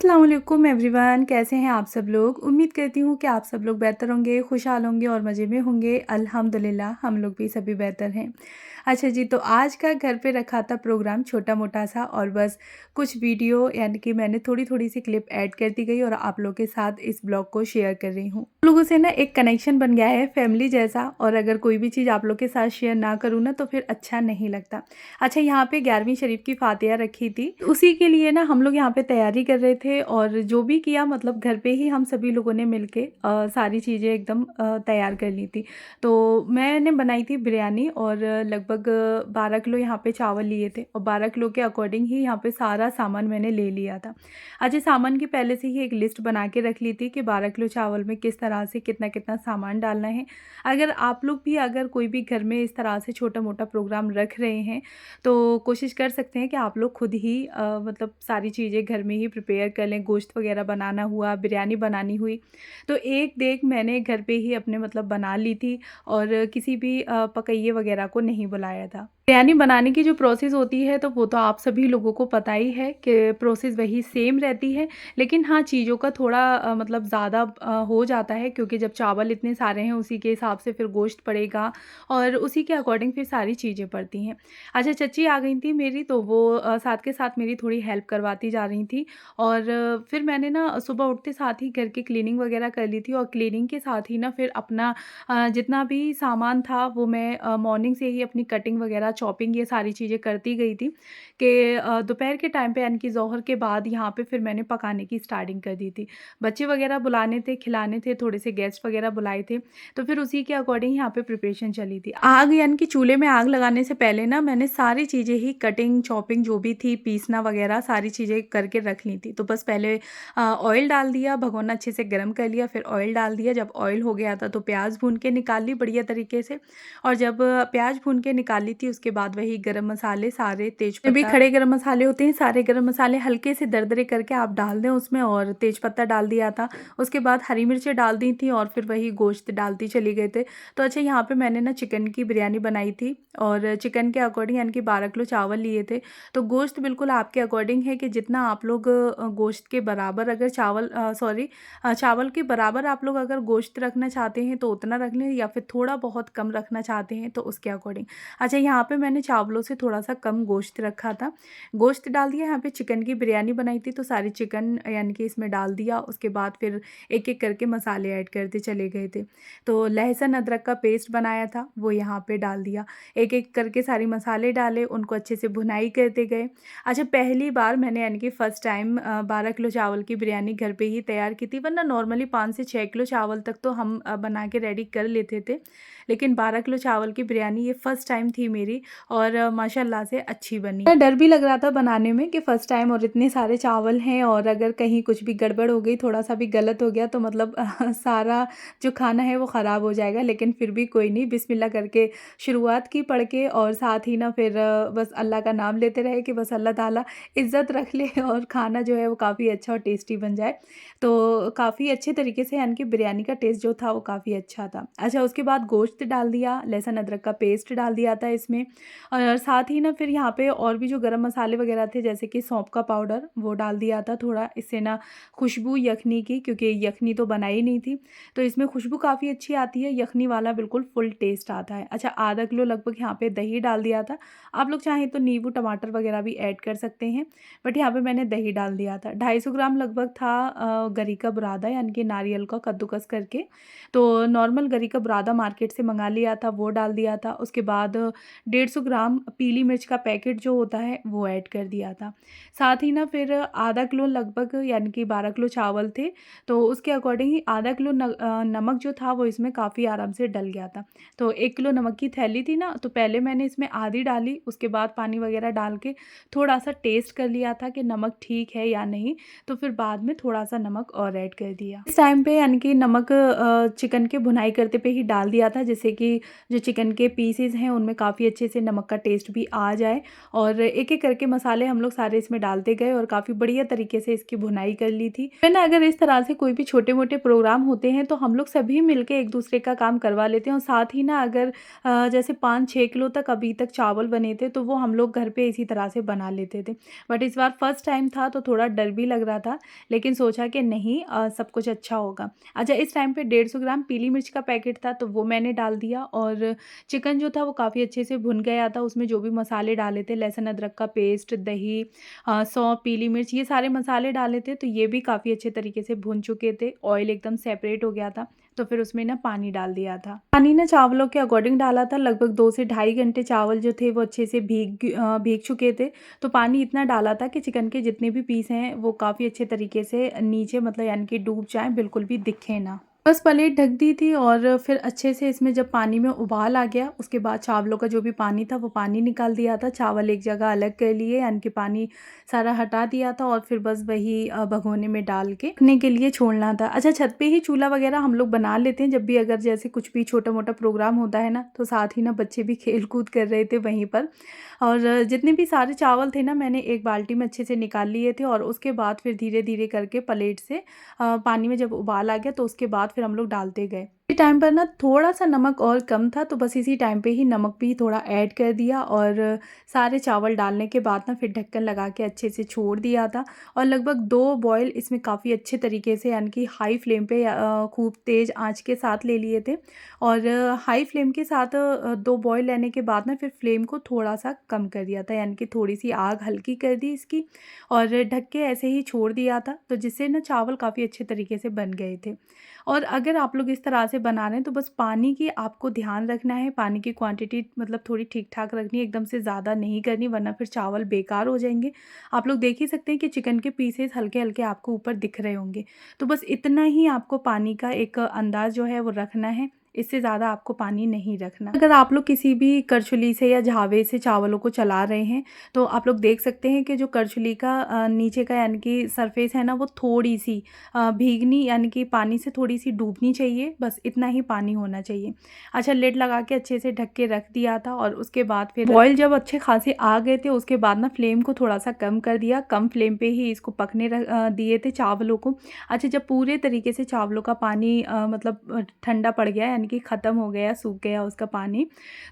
अस्सलाम वालेकुम एवरीवन, कैसे हैं आप सब लोग। उम्मीद करती हूँ कि आप सब लोग बेहतर होंगे, खुशहाल होंगे और मज़े में होंगे। अल्हम्दुलिल्लाह हम लोग भी सभी बेहतर हैं। अच्छा जी, तो आज का घर पे रखा था प्रोग्राम छोटा मोटा सा, और बस कुछ वीडियो यानी कि मैंने थोड़ी थोड़ी सी क्लिप ऐड करती गई और आप लोग के साथ इस ब्लॉग को शेयर कर रही हूँ। आप लोगों से ना एक कनेक्शन बन गया है फैमिली जैसा, और अगर कोई भी चीज़ आप लोग के साथ शेयर ना करूँ ना तो फिर अच्छा नहीं लगता। अच्छा, यहाँ पे 11वीं शरीफ की फातिहा रखी थी, उसी के लिए ना हम लोग यहाँ पे तैयारी कर रहे थे, और जो भी किया मतलब घर पे ही हम सभी लोगों ने मिलके सारी चीज़ें एकदम तैयार कर ली थी। तो मैंने बनाई थी बिरयानी, और लगभग 12 किलो यहाँ पे चावल लिए थे, और 12 किलो के अकॉर्डिंग ही यहाँ पे सारा सामान मैंने ले लिया था। अच्छा, सामान की पहले से ही एक लिस्ट बना के रख ली थी कि 12 किलो चावल में किस तरह से कितना कितना सामान डालना है। अगर आप लोग भी अगर कोई भी घर में इस तरह से छोटा मोटा प्रोग्राम रख रहे हैं तो कोशिश कर सकते हैं कि आप लोग खुद ही मतलब सारी चीज़ें घर में ही प्रिपेयर कर लें। गोश्त वगैरह बनाना हुआ, बिरयानी बनानी हुई, तो एक देग मैंने घर पे ही अपने मतलब बना ली थी, और किसी भी पकैये वगैरह को नहीं बुलाया था। बिरयानी बनाने की जो प्रोसेस होती है तो वो तो आप सभी लोगों को पता ही है कि प्रोसेस वही सेम रहती है, लेकिन हाँ, चीज़ों का थोड़ा मतलब ज़्यादा हो जाता है, क्योंकि जब चावल इतने सारे हैं उसी के हिसाब से फिर गोश्त पड़ेगा, और उसी के अकॉर्डिंग फिर सारी चीज़ें पड़ती हैं। अच्छा, चच्ची आ गई थी मेरी, तो वो साथ के साथ मेरी थोड़ी हेल्प करवाती जा रही थी, और फिर मैंने ना सुबह उठते साथ ही घर की क्लीनिंग वगैरह कर ली थी, और क्लीनिंग के साथ ही ना फिर अपना जितना भी सामान था वो मैं मॉर्निंग से ही अपनी कटिंग वगैरह, चॉपिंग, ये सारी चीज़ें करती गई थी कि दोपहर के टाइम पे यानी कि ज़ोहर के बाद यहाँ पे फिर मैंने पकाने की स्टार्टिंग कर दी थी। बच्चे वगैरह बुलाने थे, खिलाने थे, थोड़े से गेस्ट वगैरह बुलाए थे, तो फिर उसी के अकॉर्डिंग यहाँ पे प्रिपरेशन चली थी। आग यानी कि चूल्हे में आग लगाने से पहले ना मैंने सारी चीज़ें ही कटिंग, चॉपिंग जो भी थी, पीसना वगैरह सारी चीज़ें करके रख ली थी। तो बस पहले ऑयल डाल दिया, भगोना अच्छे से गर्म कर लिया, फिर ऑयल डाल दिया। जब ऑयल हो गया था तो प्याज भून के निकाल ली बढ़िया तरीके से, और जब प्याज भून के निकाल ली थी उसके बाद वही गरम मसाले सारे, तेजपत्ता भी खड़े गरम मसाले होते हैं, सारे गरम मसाले हल्के से दरदरे करके आप डाल दें उसमें, और तेजपत्ता डाल दिया था। उसके बाद हरी मिर्चें डाल दी थी, और फिर वही गोश्त डालती चली गए थे। तो अच्छा, यहाँ पे मैंने ना चिकन की बिरयानी बनाई थी, और चिकन के अकॉर्डिंग यानी कि 12 किलो चावल लिए थे। तो गोश्त बिल्कुल आपके अकॉर्डिंग है कि जितना आप लोग गोश्त के बराबर अगर चावल के बराबर आप लोग अगर गोश्त रखना चाहते हैं तो उतना रख लें, या फिर थोड़ा बहुत कम रखना चाहते हैं तो उसके अकॉर्डिंग। अच्छा, यहाँ पे मैंने चावलों से थोड़ा सा कम गोश्त रखा था, गोश्त डाल दिया। यहाँ पे चिकन की बिरयानी बनाई थी तो सारी चिकन यानी कि इसमें डाल दिया। उसके बाद फिर एक एक करके मसाले ऐड करते चले गए थे। तो लहसुन अदरक का पेस्ट बनाया था वो यहाँ पे डाल दिया, एक एक करके सारे मसाले डाले, उनको अच्छे से भुनाई करते गए। अच्छा, पहली बार मैंने यानी कि फ़र्स्ट टाइम 12 किलो चावल की बिरयानी घर पे ही तैयार की थी, वरना नॉर्मली 5 से 6 किलो चावल तक तो हम बना के रेडी कर लेते थे, लेकिन 12 किलो चावल की बिरयानी ये फ़र्स्ट टाइम थी मेरी, और माशाल्लाह से अच्छी बनी। डर भी लग रहा था बनाने में कि फ़र्स्ट टाइम और इतने सारे चावल हैं, और अगर कहीं कुछ भी गड़बड़ हो गई, थोड़ा सा भी गलत हो गया तो मतलब सारा जो खाना है वो ख़राब हो जाएगा। लेकिन फिर भी कोई नहीं, बिस्मिल्लाह करके शुरुआत की पढ़ के, और साथ ही ना फिर बस अल्लाह का नाम लेते रहे कि बस अल्लाह ताला इज़्ज़त रख ले और खाना जो है वो काफ़ी अच्छा और टेस्टी बन जाए। तो काफ़ी अच्छे तरीके से यानी कि बिरयानी का टेस्ट जो था वो काफ़ी अच्छा था। अच्छा, उसके बाद गोश्त डाल दिया, लहसुन अदरक का पेस्ट डाल दिया था इसमें, और साथ ही ना फिर यहाँ पे और भी जो गरम मसाले वगैरह थे जैसे कि सौंफ का पाउडर वो डाल दिया था थोड़ा, इससे ना खुशबू यखनी की, क्योंकि यखनी तो बनाई नहीं थी तो इसमें खुशबू काफ़ी अच्छी आती है, यखनी वाला बिल्कुल फुल टेस्ट आता है। अच्छा, आधा किलो लगभग यहाँ पे दही डाल दिया था। आप लोग चाहें तो नींबू टमाटर वगैरह भी ऐड कर सकते हैं, बट यहाँ पे मैंने दही डाल दिया था। 250 ग्राम लगभग था गरी का बुरादा यानी कि नारियल का कद्दूकस करके, तो नॉर्मल गरी का बुरादा मार्केट से मंगा लिया था वो डाल दिया था। उसके बाद 150 ग्राम पीली मिर्च का पैकेट जो होता है वो ऐड कर दिया था। साथ ही ना फिर आधा किलो लगभग यानी कि 12 किलो चावल थे, तो उसके अकॉर्डिंग ही आधा किलो नमक जो था वो इसमें काफ़ी आराम से डल गया था। तो 1 किलो नमक की थैली थी ना, तो पहले मैंने इसमें आधी डाली, उसके बाद पानी वगैरह डाल के थोड़ा सा टेस्ट कर लिया था कि नमक ठीक है या नहीं, तो फिर बाद में थोड़ा सा नमक और ऐड कर दिया। इस टाइम पे यानी कि नमक चिकन के भुनाई करते पे ही डाल दिया था, जिससे कि जो चिकन के पीसेस हैं उनमें काफ़ी अच्छे से नमक का टेस्ट भी आ जाए। और एक-एक करके मसाले हम लोग सारे इसमें डालते गए और काफ़ी बढ़िया तरीके से इसकी भुनाई कर ली थी। फिर ना अगर इस तरह से कोई भी छोटे-मोटे प्रोग्राम होते हैं तो हम लोग सभी मिलके एक-दूसरे का काम करवा लेते हैं। और साथ ही ना अगर जैसे 5-6 किलो तक अभी तक चावल बने थे तो वो हम लोग घर पे इसी तरह से बना लेते थे। बट इस बार फर्स्ट टाइम था तो थोड़ा डर भी लग रहा था, लेकिन सोचा कि नहीं, सब कुछ अच्छा होगा। अच्छा, इस टाइम पे 150 ग्राम पीली मिर्च का पैकेट था तो वो मैंने डाल दिया। और चिकन जो था वो काफ़ी अच्छे से भुन गया था। उसमें जो भी मसाले डाले थे, लहसुन अदरक का पेस्ट, दही, सौंफ, पीली मिर्च, ये सारे मसाले डाले थे तो ये भी काफ़ी अच्छे तरीके से भुन चुके थे। ऑयल एकदम सेपरेट हो गया था तो फिर उसमें ना पानी डाल दिया था। पानी ना चावलों के अकॉर्डिंग डाला था। लगभग 2 से ढाई घंटे चावल जो थे वो अच्छे से भीग चुके थे। तो पानी इतना डाला था कि चिकन के जितने भी पीस हैं वो काफ़ी अच्छे तरीके से नीचे, मतलब यानी कि डूब जाएँ, बिल्कुल भी दिखे ना। बस प्लेट ढक दी थी और फिर अच्छे से इसमें जब पानी में उबाल आ गया, उसके बाद चावलों का जो भी पानी था वो पानी निकाल दिया था। चावल एक जगह अलग कर लिए, यानी कि पानी सारा हटा दिया था और फिर बस वही भगोने में डाल के पकने के लिए छोड़ना था। अच्छा, छत पे ही चूल्हा वगैरह हम लोग बना लेते हैं जब भी अगर जैसे कुछ भी छोटा-मोटा प्रोग्राम होता है ना, तो साथ ही ना बच्चे भी खेल-कूद कर रहे थे वहीं पर। और जितने भी सारे चावल थे ना, मैंने एक बाल्टी में अच्छे से निकाल लिए थे और उसके बाद फिर धीरे-धीरे करके प्लेट से पानी में जब उबाल आ गया तो उसके बाद फिर हम लोग डालते गए। इसी टाइम पर ना थोड़ा-सा नमक और कम था तो बस इसी टाइम पे ही नमक भी थोड़ा ऐड कर दिया और सारे चावल डालने के बाद ना फिर ढक्कन लगा के अच्छे से छोड़ दिया था। और लगभग 2 बॉयल इसमें काफ़ी अच्छे तरीके से, यानी कि हाई फ्लेम पे खूब तेज़ आँच के साथ ले लिए थे। और हाई फ्लेम के साथ 2 बॉयल लेने के बाद ना फिर फ्लेम को थोड़ा-सा कम कर दिया था, यानी कि थोड़ी-सी आग हल्की कर दी इसकी और ढक के ऐसे ही छोड़ दिया था, तो जिससे ना चावल काफ़ी अच्छे तरीके से बन गए थे। और अगर आप लोग इस तरह से बना रहे हैं तो बस पानी की आपको ध्यान रखना है, पानी की क्वांटिटी मतलब थोड़ी ठीक-ठाक रखनी है, एकदम से ज़्यादा नहीं करनी वरना फिर चावल बेकार हो जाएँगे। आप लोग देख ही सकते हैं कि चिकन के पीसेस हल्के-हल्के आपको ऊपर दिख रहे होंगे। तो बस इतना ही आपको पानी का एक अंदाज़ जो है वो रखना है, इससे ज़्यादा आपको पानी नहीं रखना। अगर आप लोग किसी भी करछुली से या झावे से चावलों को चला रहे हैं तो आप लोग देख सकते हैं कि जो करछुली का नीचे का यानी कि सरफेस है ना, वो थोड़ी-सी भीगनी, यानी कि पानी से थोड़ी-सी डूबनी चाहिए, बस इतना ही पानी होना चाहिए। अच्छा, लिड लगा के अच्छे से ढक के रख दिया था और उसके बाद फिर बॉयल जब अच्छे खासे आ गए थे उसके बाद ना फ्लेम को थोड़ा-सा कम कर दिया। कम फ्लेम पे ही इसको पकने दिए थे चावलों को। अच्छा, जब पूरे तरीके से चावलों का पानी मतलब ठंडा पड़ गया, यानी कि ख़त्म हो गया, सूख गया उसका पानी,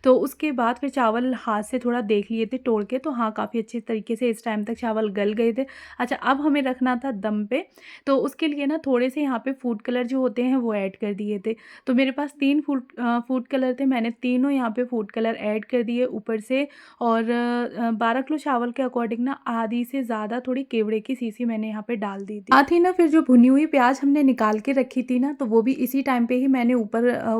तो उसके बाद फिर चावल हाथ से थोड़ा देख लिए थे तोड़ के, तो हाँ, काफ़ी अच्छे तरीके से इस टाइम तक चावल गल गए थे। अच्छा, अब हमें रखना था दम पे, तो उसके लिए ना थोड़े से यहाँ पे फूड कलर जो होते हैं वो ऐड कर दिए थे। तो मेरे पास 3 फूड कलर थे, मैंने तीनों यहाँ पे फूड कलर ऐड कर दिए ऊपर से। और 12 किलो चावल के अकॉर्डिंग ना आधी से ज़्यादा थोड़ी केवड़े की शीशी मैंने यहाँ पे डाल दी थी। साथ ही ना फिर जो भुनी हुई प्याज हमने निकाल के रखी थी ना, तो वो भी इसी टाइम पे ही मैंने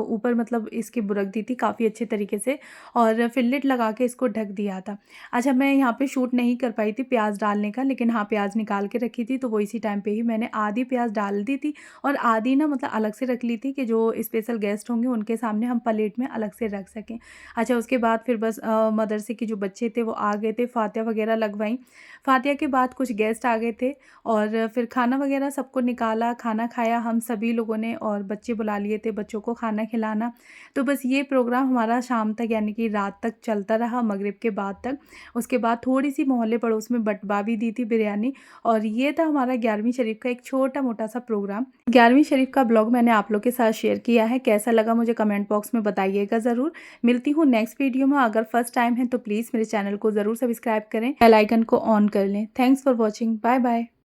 ऊपर मतलब इसकी बुरक दी थी काफ़ी अच्छे तरीके से और फिर लिड लगा के इसको ढक दिया था। अच्छा, मैं यहाँ पे शूट नहीं कर पाई थी प्याज डालने का, लेकिन हाँ, प्याज निकाल के रखी थी तो वो इसी टाइम पे ही मैंने आधी प्याज डाल दी थी और आधी ना मतलब अलग से रख ली थी कि जो स्पेशल गेस्ट होंगे उनके सामने हम प्लेट में अलग से रख सकें। अच्छा, उसके बाद फिर बस मदरसे के जो बच्चे थे वो आ गए थे, फातिया वगैरह लगवाई। फातिया के बाद कुछ गेस्ट आ गए थे और फिर खाना वगैरह सबको निकाला, खाना खाया हम सभी लोगों ने और बच्चे बुला लिए थे, बच्चों को खाना खिलाना। तो बस ये प्रोग्राम हमारा शाम तक, यानी कि रात तक चलता रहा, मगरिब के बाद तक। उसके बाद थोड़ी-सी मोहल्ले पड़ोस में बँटवा भी दी थी बिरयानी। और ये था हमारा 11वीं शरीफ का एक छोटा-मोटा सा प्रोग्राम। 11वीं शरीफ का ब्लॉग मैंने आप लोग के साथ शेयर किया है, कैसा लगा मुझे कमेंट बॉक्स में बताइएगा ज़रूर। मिलती हूँ नेक्स्ट वीडियो में। अगर फर्स्ट टाइम है तो प्लीज़ मेरे चैनल को ज़रूर सब्सक्राइब करें, बेल आइकन को ऑन कर लें। Thanks for watching. Bye bye.